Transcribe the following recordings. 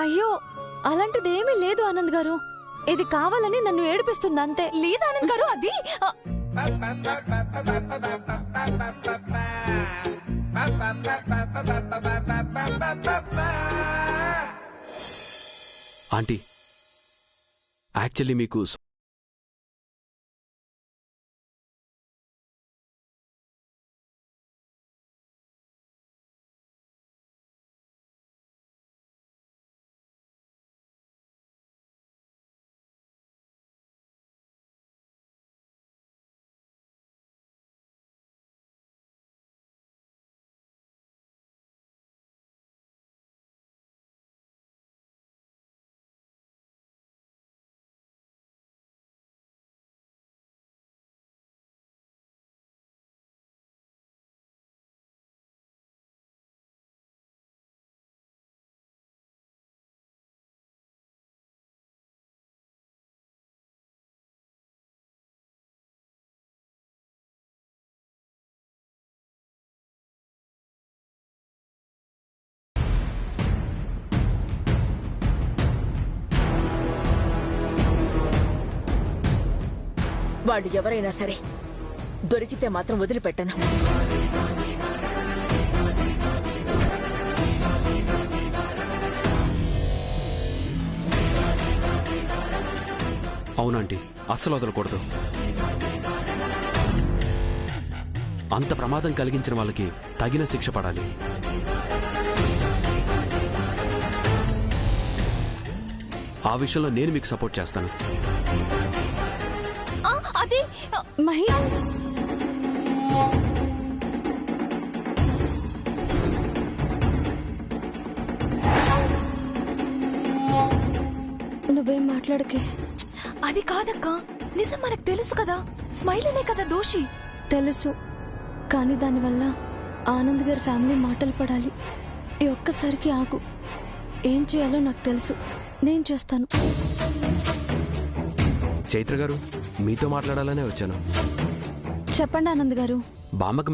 అయ్యో అలాంటిదేమీ లేదు ఆనంద్ గారు. ఇది కావాలని నన్ను ఏడిపిస్తుంది అంతే. లేదు ఆనంద్ గారు, అది ఆంటీ యాక్చువల్లీ మీకు వాళ్ళు ఎవరైనా సరే దొరికితే మాత్రం వదిలిపెట్టను. అవునంటీ, అస్సలు వదలకూడదు. అంత ప్రమాదం కలిగించిన వాళ్ళకి తగిన శిక్ష పడాలి. ఆ విషయంలో నేను మీకు సపోర్ట్ చేస్తాను. అది మహి, నువ్వేం మాట్లాడకే. అది కాదక్క, నిజం మనకు తెలుసు కదా. స్మైలీనే కదా దోషి. తెలుసు, కానీ దానివల్ల ఆనంద్ గారి ఫ్యామిలీ మాటలు పడాలి. ఈ ఒక్కసారికి ఆగు. ఏం చేయాలో నాకు తెలుసు, నేను చేస్తాను. చైత్ర గారు, మీతో మాట్లాడాలనే వచ్చాను. చెప్పండి ఆనంద్ గారు. బామ్మకి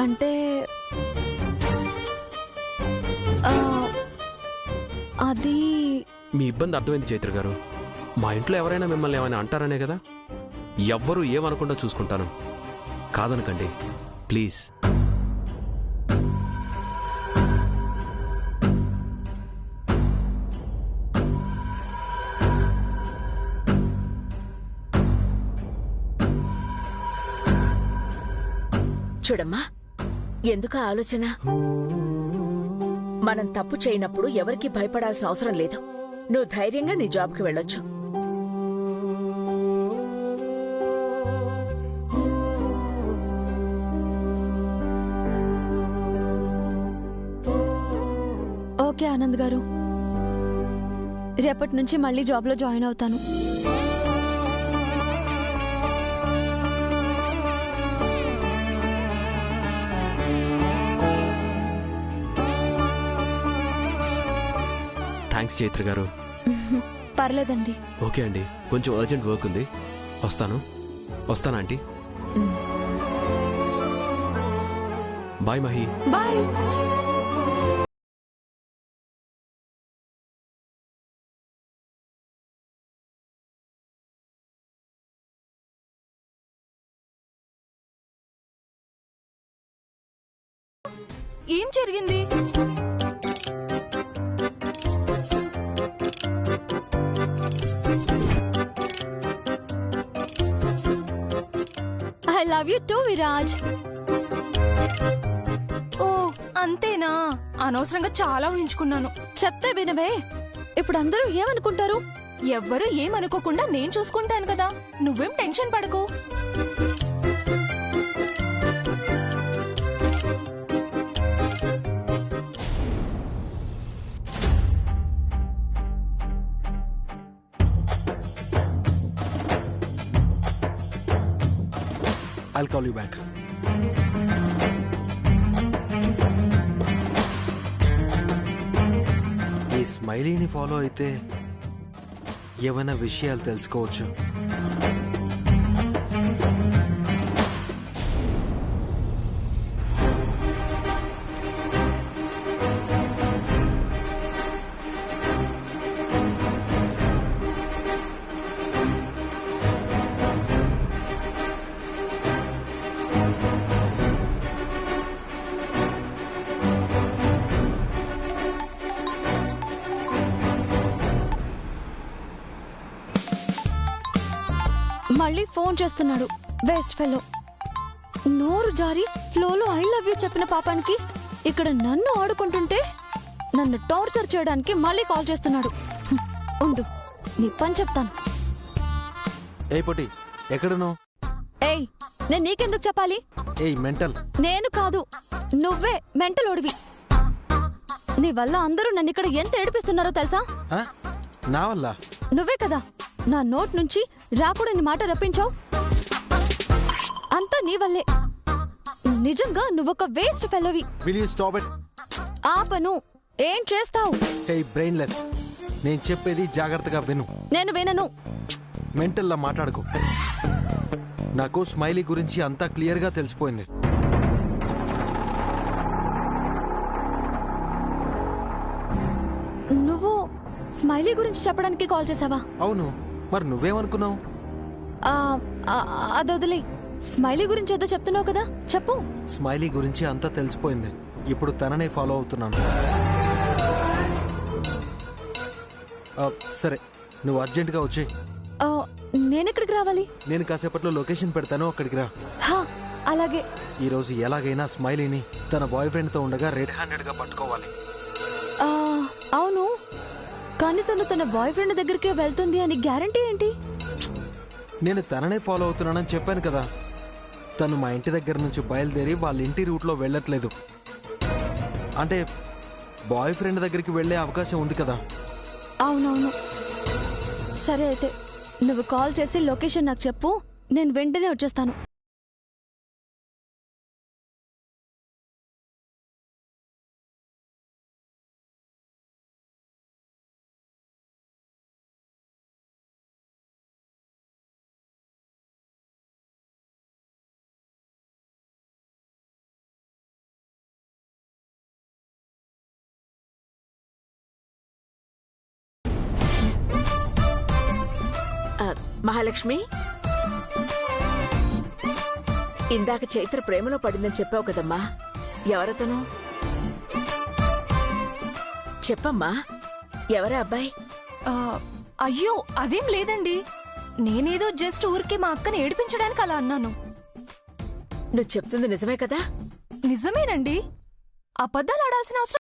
అంటే అది మీ ఇబ్బంది అర్థమైంది చైత్ర గారు. మా ఇంట్లో ఎవరైనా మిమ్మల్ని ఏమైనా అంటారనే కదా. ఎవ్వరూ ఏమనకుండా చూసుకుంటాను, కాదనకండి ప్లీజ్. చూడమ్మా, ఎందుకు ఆలోచన? మనం తప్పు చేయనప్పుడు ఎవరికి భయపడాల్సిన అవసరం లేదు. నువ్వు ధైర్యంగా నీ జాబ్కి వెళ్ళొచ్చు. ఓకే ఆనంద్ గారు, రేపటి నుంచి మళ్ళీ జాబ్లో జాయిన్ అవుతాను. థ్యాంక్స్ చైత్ర గారు. పర్లేదండి. ఓకే అండి, కొంచెం అర్జెంట్ వర్క్ ఉంది. వస్తానా ఆంటీ? బాయ్ మహి. బాయ్. ఏం జరిగింది? I love you too, Viraj. ఓ అంతేనా? అనవసరంగా చాలా ఊహించుకున్నాను. చెప్తే వినవే. ఇప్పుడు అందరూ ఏమనుకుంటారు? ఎవ్వరూ ఏమనుకోకుండా నేను చూసుకుంటాను కదా, నువ్వేం టెన్షన్ పడకు. I'll call you back. ఈ స్మైలీని ఫాలో అయితే ఏమైనా విషయాలు తెలుసుకోవచ్చు. మళ్ళీ ఫోన్ చేస్తున్నాడు వేస్ట్ ఫెలో. నోరు జారి ఫ్లోలో ఐ లవ్ యూ చెప్పిన పాపానికి ఇక్కడ నన్ను ఆడుకుంటుంటే నన్ను టార్చర్ చేయడానికి మళ్ళీ కాల్ చేస్తున్నాడు. ఉండు, నీ పని చెప్తాను. ఏ పొట్టి, ఎక్కడును? ఏయ్, నేను నీకెందుకు చెప్పాలి? ఏయ్ మెంటల్. నేను కాదు, నువ్వే మెంటల్ ఓడివి. నీ వల్ల అందరూ నన్ను ఇక్కడ ఎంత ఏడిపిస్తున్నారో తెలుసా? నా వల్ల? నువ్వే కదా నా నోట్ నుంచి రాకూడని మాట రప్పించావు. అంతా నీ వల్లే. నిజంగా నువ్వొక వేస్ట్ ఫెలోవి. Will you stop it? ఆపను. ఏం చేస్తావు? హే బ్రెయిన్లెస్, నేను చెప్పేది జాగ్రత్తగా విను. నేను వినను. మెంటల్లా మాట్లాడుకో. నాకు స్మైలీ గురించి అంతా క్లియర్గా తెలిసిపోయింది. నువ్వు స్మైలీ గురించి చెప్పడానికి కాల్ చేసావా? అవును, మరి నువ్వేమనుకున్నావు? అదొదిలే. స్మైలీ గురించి ఏదో చెప్తున్నావు కదా, చెప్పు. స్మైలీ గురించి అంతా తెలిసిపోయింది. ఇప్పుడు తననే ఫాలో అవుతున్నాను. సరే, నువ్వు అర్జెంటుగా వచ్చేయ్. నేనెక్కడికి రావాలి? నేను కాసేపట్లో లొకేషన్ పెడతాను, అక్కడికి రా. అలాగే. ఈరోజు ఎలాగైనా స్మైలీని తన బాయ్ ఫ్రెండ్తో ఉండగా రెడ్ హ్యాండెడ్గా పట్టుకోవాలి. అవును, కానీ తన బాయ్ ఫ్రెండ్ దగ్గరికే వెళ్తుంది అని గ్యారంటీ ఏంటి? నేను తననే ఫాలో అవుతున్నానని చెప్పాను కదా. తను మా ఇంటి దగ్గర నుంచి బయలుదేరి వాళ్ళ ఇంటి రూట్లో వెళ్ళట్లేదు. అంటే బాయ్ ఫ్రెండ్ దగ్గరికి వెళ్ళే అవకాశం ఉంది కదా. అవునవును. సరే అయితే నువ్వు కాల్ చేసి లొకేషన్ నాకు చెప్పు, నేను వెంటనే వచ్చేస్తాను. మహాలక్ష్మి, ఇందాక చైత్ర ప్రేమలో పడిందని చెప్పావు కదమ్మా, ఎవరతను? చెప్పమ్మా, ఎవరా అబ్బాయి? అయ్యో అదేం లేదండి, నేనేదో జస్ట్ ఊరికే మా అక్కని ఏడిపించడానికి అలా అన్నాను. నువ్వు చెప్తుంది నిజమే కదా? నిజమేనండి, అబద్ధాలు ఆడాల్సిన అవసరం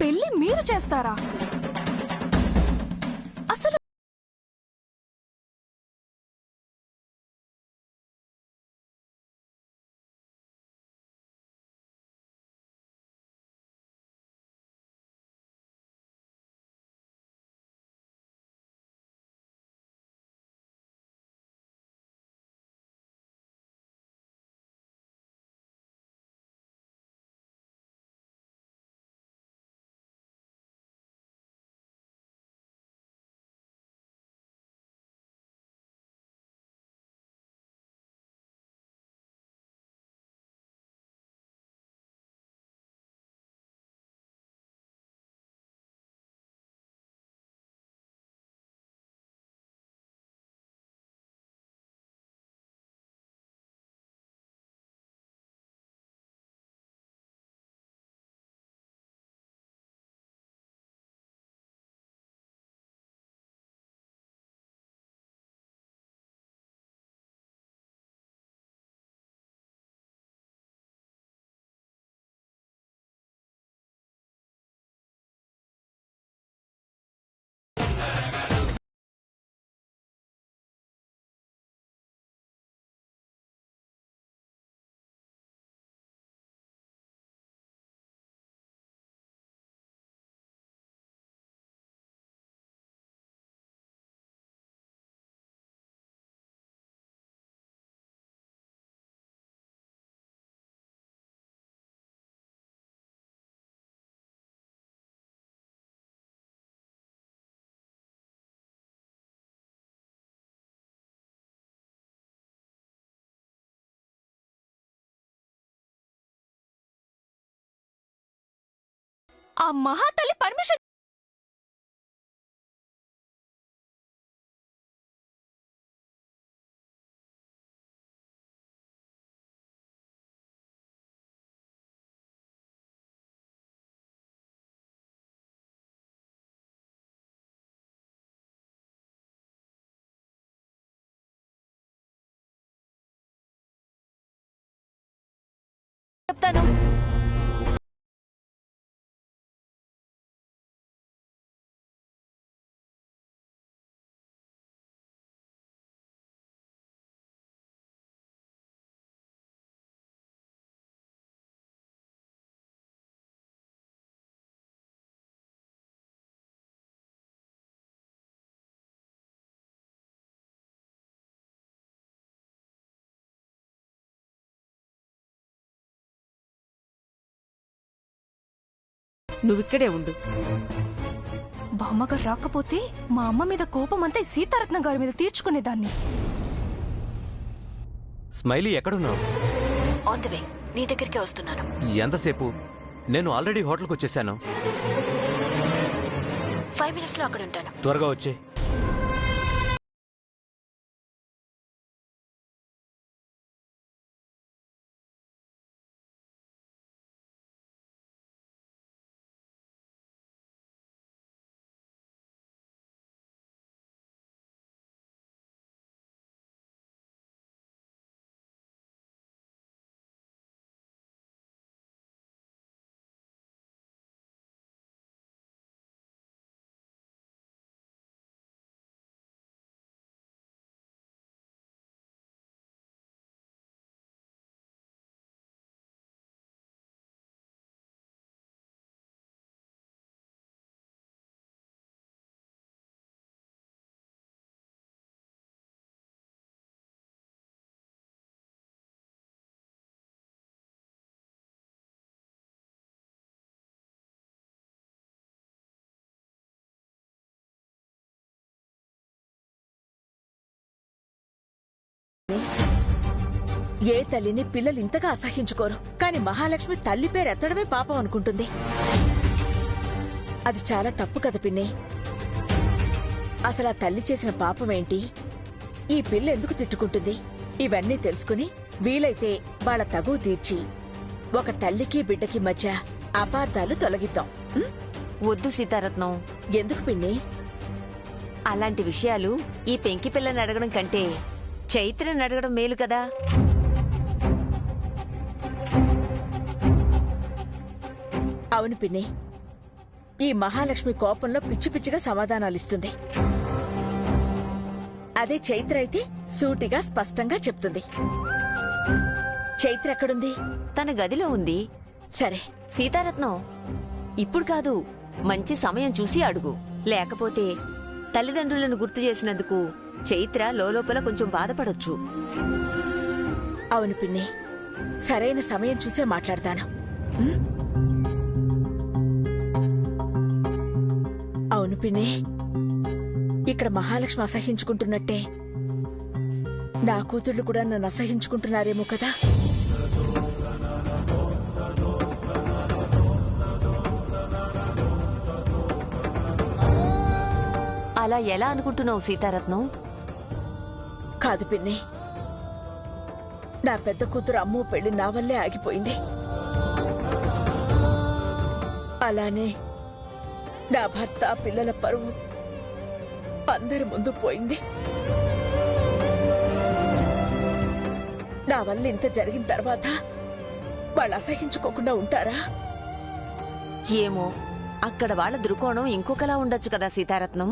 పెళ్లి మీరు చేస్తారా? ఆ మహాతల్లి పర్మిషన్ చెప్తాను. నువ్విక్కడే ఉండు. బామ్మగారు రాకపోతే మా అమ్మ మీద కోపం అంతా ఈ సీతారత్నం గారి మీద తీర్చుకునేదాన్ని. స్మైలీ ఎక్కడున్నావు? ఆన్ ది వే, నీ దగ్గరికే వస్తున్నాను. ఎంతసేపు? నేను ఆల్రెడీ హోటల్కి వచ్చేసాను. 5 minutes లో అక్కడ ఉంటాను. త్వరగా వచ్చే. ఏ తల్లిని పిల్లలు ఇంతగా అసహించుకోరు, కాని మహాలక్ష్మి తల్లి పేరు ఎత్తడమే పాపం అనుకుంటుంది. అది చాలా తప్పు కదా పిన్ని. అసలు ఆ తల్లి చేసిన పాపమేంటి, ఈ పిల్ల ఎందుకు తిట్టుకుంటుంది, ఇవన్నీ తెలుసుకుని వీలైతే వాళ్ళ తగువు తీర్చి ఒక తల్లికి బిడ్డకి మధ్య అపార్థాలు తొలగిద్దాం. వద్దు సీతారత్నం, ఎందుకు పిన్ని? అలాంటి విషయాలు ఈ పెంకి పిల్లని అడగడం కంటే చైత్రని అడగడం మేలు కదా. అవును పిన్ని, ఈ మహాలక్ష్మి కోపంలో పిచ్చి పిచ్చిగా సమాధానాలిస్తుంది. అదే చైత్ర అయితే సూటిగా స్పష్టంగా చెప్తుంది. చైత్ర ఎక్కడుంది? తన గదిలో ఉంది. సరే సీతారత్నం, ఇప్పుడు కాదు, మంచి సమయం చూసి అడుగు. లేకపోతే తల్లిదండ్రులను గుర్తు చేసినందుకు చైత్ర లోపల కొంచెం బాధపడొచ్చు. అవును పిన్ని, సరైన సమయం చూసే మాట్లాడతాను. అవును పిన్ని, ఇక్కడ మహాలక్ష్మి అసహించుకుంటున్నట్టే నా కూతుళ్లు కూడా నన్ను అసహించుకుంటున్నారేమో కదా. అలా ఎలా అనుకుంటున్నావు సీతారత్నం? కాదు పిన్ని, నా పెద్ద కూతురు అమ్ము పెళ్లి నా వల్లే ఆగిపోయింది. అలానే నా భర్త పిల్లల పరువు అందరి ముందు పోయింది. నా వల్ల ఇంత జరిగిన తర్వాత వాళ్ళు అసహించుకోకుండా ఉంటారా? ఏమో, అక్కడ వాళ్ళ దృకోణం ఇంకొకలా ఉండొచ్చు కదా సీతారత్నం.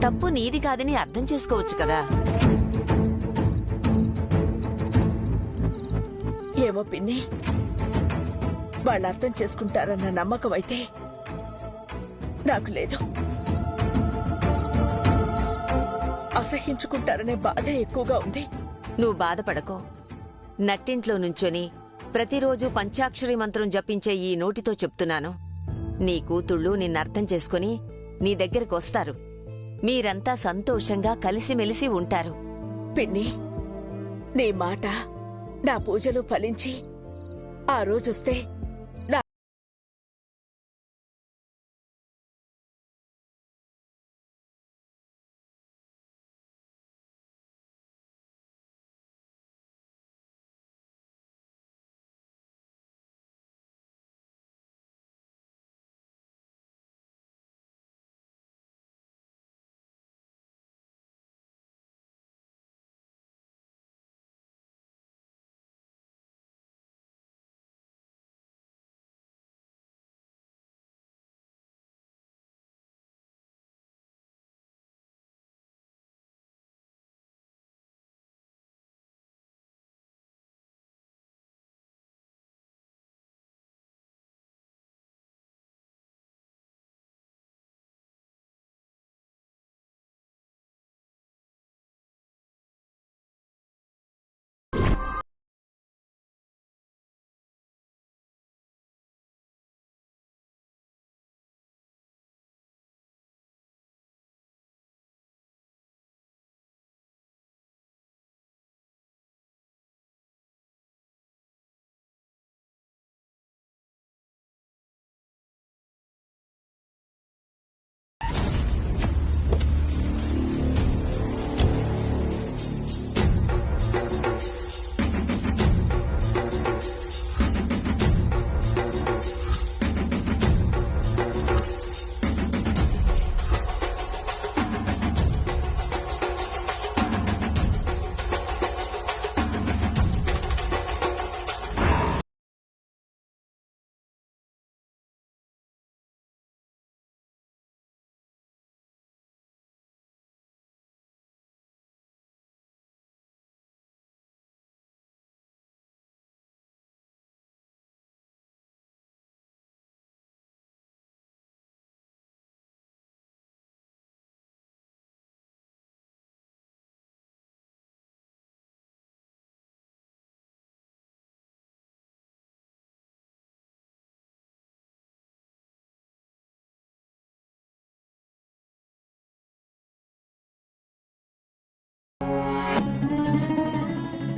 తప్పు నీది కాదని అర్థం చేసుకోవచ్చు కదా. ఏమో పిన్ని, వాళ్ళు అర్థం చేసుకుంటారన్న నమ్మకం అయితే నాకు లేదు. అసహించుకుంటారనే బాధ ఎక్కువగా ఉంది. నువ్వు బాధపడకో. నట్టింట్లో నుంచొని ప్రతిరోజు పంచాక్షరి మంత్రం జపించే ఈ నోటితో చెప్తున్నాను, నీ కూతుళ్ళు నిన్నర్థం చేసుకుని నీ దగ్గరకు వస్తారు. మీరంతా సంతోషంగా కలిసిమెలిసి ఉంటారు. పిన్ని, నీ మాట, నా పూజలు ఫలించి ఆ రోజొస్తే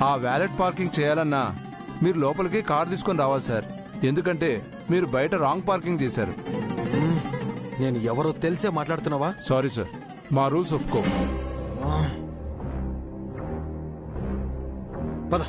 ఆ వ్యాలెట్ పార్కింగ్ చేయాలన్నా మీరు లోపలికి కార్ తీసుకొని రావాలి సార్. ఎందుకంటే మీరు బయట రాంగ్ పార్కింగ్ చేశారు. నేను ఎవరో తెలిసే మాట్లాడుతున్నావా? సారీ సార్, మా రూల్స్ ఒప్పుకో. పద.